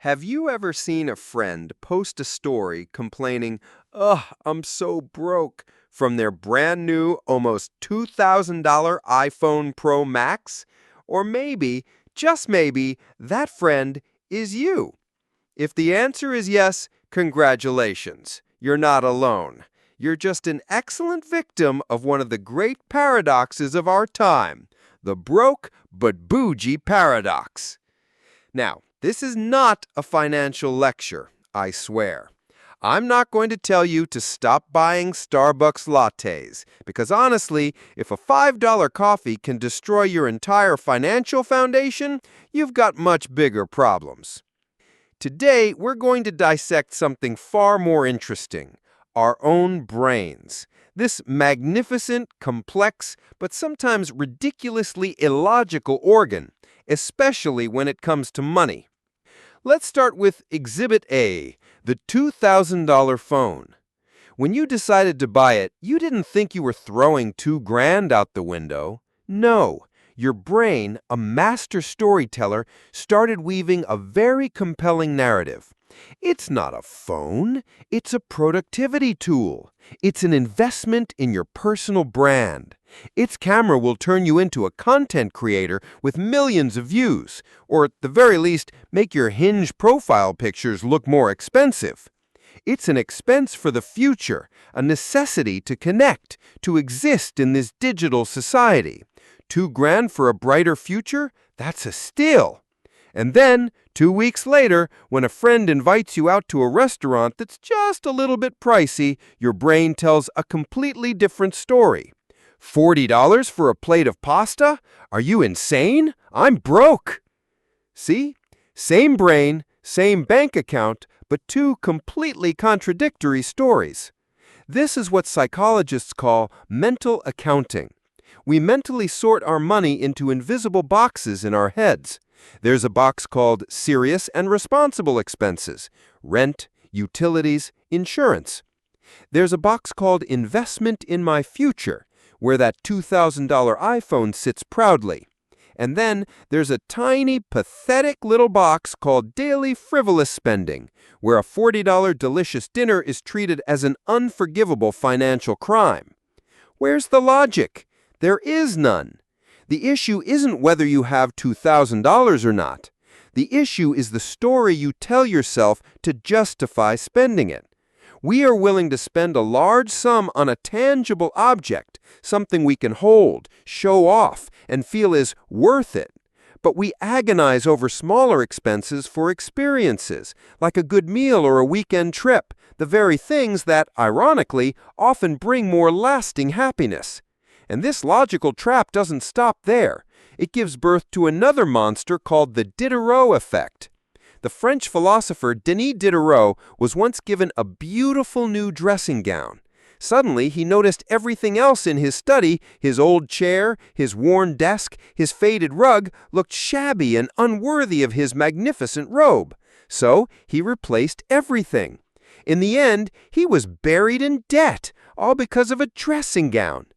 Have you ever seen a friend post a story complaining, "Ugh, I'm so broke," from their brand new, almost $2,000 iPhone Pro Max? Or maybe, just maybe, that friend is you. If the answer is yes, congratulations. You're not alone. You're just an excellent victim of one of the great paradoxes of our time, the broke but bougie paradox. Now, this is not a financial lecture, I swear. I'm not going to tell you to stop buying Starbucks lattes, because honestly, if a $5 coffee can destroy your entire financial foundation, you've got much bigger problems. Today, we're going to dissect something far more interesting, our own brains. This magnificent, complex, but sometimes ridiculously illogical organ, especially when it comes to money. Let's start with Exhibit A, the $2,000 phone. When you decided to buy it, you didn't think you were throwing $2,000 out the window. No, your brain, a master storyteller, started weaving a very compelling narrative. It's not a phone, it's a productivity tool. It's an investment in your personal brand. Its camera will turn you into a content creator with millions of views, or at the very least, make your Hinge profile pictures look more expensive. It's an expense for the future, a necessity to connect, to exist in this digital society. $2,000 for a brighter future? That's a steal. And then, 2 weeks later, when a friend invites you out to a restaurant that's just a little bit pricey, your brain tells a completely different story. $40 for a plate of pasta? Are you insane? I'm broke. See? Same brain, same bank account, but two completely contradictory stories. This is what psychologists call mental accounting. We mentally sort our money into invisible boxes in our heads. There's a box called serious and responsible expenses, rent, utilities, insurance. There's a box called investment in my future, where that $2,000 iPhone sits proudly. And then there's a tiny, pathetic little box called daily frivolous spending, where a $40 delicious dinner is treated as an unforgivable financial crime. Where's the logic? There is none. The issue isn't whether you have $2,000 or not. The issue is the story you tell yourself to justify spending it. We are willing to spend a large sum on a tangible object, something we can hold, show off, and feel is worth it. But we agonize over smaller expenses for experiences, like a good meal or a weekend trip, the very things that, ironically, often bring more lasting happiness. And this logical trap doesn't stop there. It gives birth to another monster called the Diderot Effect. The French philosopher Denis Diderot was once given a beautiful new dressing gown. Suddenly, he noticed everything else in his study, his old chair, his worn desk, his faded rug, looked shabby and unworthy of his magnificent robe. So, he replaced everything. In the end, he was buried in debt, all because of a dressing gown.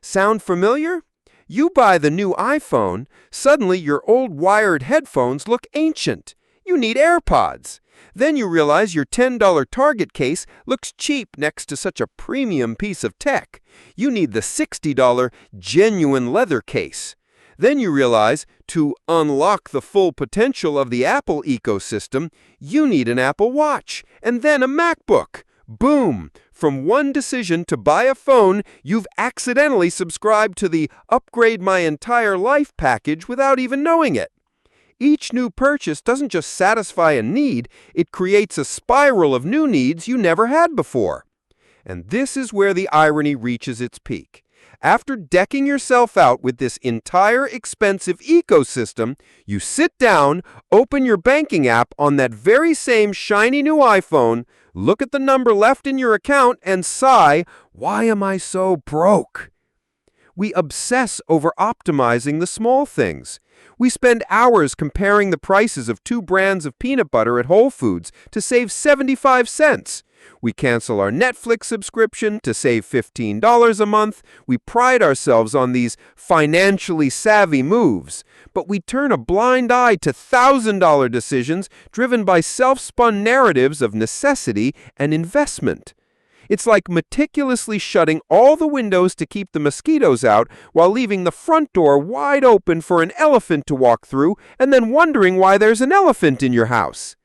Sound familiar? You buy the new iPhone, suddenly your old wired headphones look ancient. You need AirPods. Then you realize your $10 Target case looks cheap next to such a premium piece of tech. You need the $60 genuine leather case. Then you realize, to unlock the full potential of the Apple ecosystem, you need an Apple Watch, and then a MacBook. Boom! From one decision to buy a phone, you've accidentally subscribed to the upgrade my entire life package without even knowing it. Each new purchase doesn't just satisfy a need, it creates a spiral of new needs you never had before. And this is where the irony reaches its peak. After decking yourself out with this entire expensive ecosystem, you sit down, open your banking app on that very same shiny new iPhone, look at the number left in your account, and sigh, "Why am I so broke?" We obsess over optimizing the small things. We spend hours comparing the prices of 2 brands of peanut butter at Whole Foods to save 75 cents. We cancel our Netflix subscription to save $15 a month. We pride ourselves on these financially savvy moves, but we turn a blind eye to $1,000 decisions driven by self-spun narratives of necessity and investment. It's like meticulously shutting all the windows to keep the mosquitoes out while leaving the front door wide open for an elephant to walk through and then wondering why there's an elephant in your house.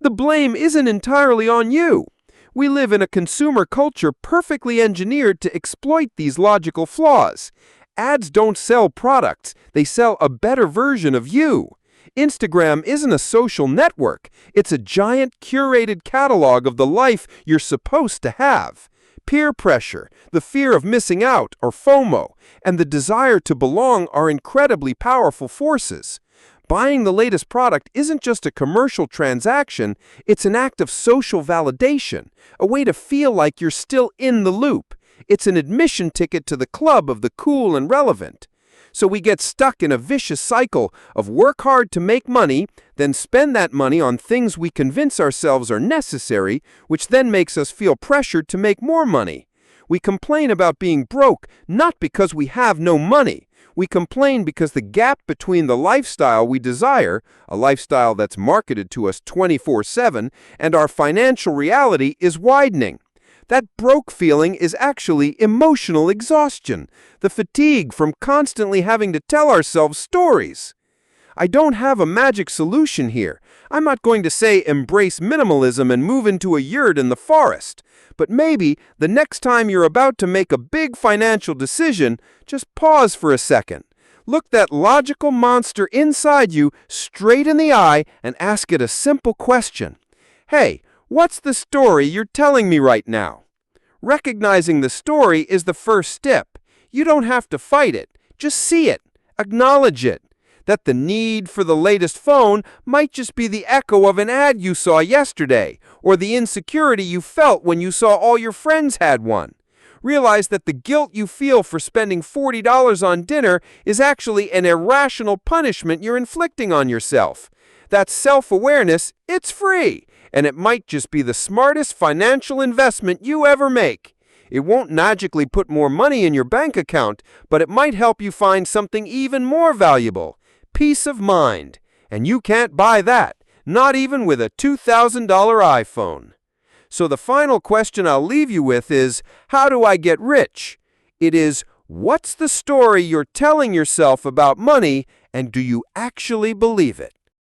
The blame isn't entirely on you. We live in a consumer culture perfectly engineered to exploit these logical flaws. Ads don't sell products, they sell a better version of you. Instagram isn't a social network, it's a giant curated catalog of the life you're supposed to have. Peer pressure, the fear of missing out, or FOMO, and the desire to belong are incredibly powerful forces. Buying the latest product isn't just a commercial transaction, it's an act of social validation, a way to feel like you're still in the loop. It's an admission ticket to the club of the cool and relevant. So we get stuck in a vicious cycle of work hard to make money, then spend that money on things we convince ourselves are necessary, which then makes us feel pressured to make more money. We complain about being broke not because we have no money. We complain because the gap between the lifestyle we desire, a lifestyle that's marketed to us 24/7, and our financial reality is widening. That broke feeling is actually emotional exhaustion, the fatigue from constantly having to tell ourselves stories. I don't have a magic solution here. I'm not going to say embrace minimalism and move into a yurt in the forest. But maybe the next time you're about to make a big financial decision, just pause for a second. Look that logical monster inside you straight in the eye and ask it a simple question. Hey, what's the story you're telling me right now? Recognizing the story is the first step. You don't have to fight it. Just see it. Acknowledge it. That the need for the latest phone might just be the echo of an ad you saw yesterday, or the insecurity you felt when you saw all your friends had one. Realize that the guilt you feel for spending $40 on dinner is actually an irrational punishment you're inflicting on yourself. That self-awareness, it's free, and it might just be the smartest financial investment you ever make. It won't magically put more money in your bank account, but it might help you find something even more valuable. Peace of mind. And you can't buy that, not even with a $2,000 iPhone. So the final question I'll leave you with is, how do I get rich? It is, what's the story you're telling yourself about money, and do you actually believe it?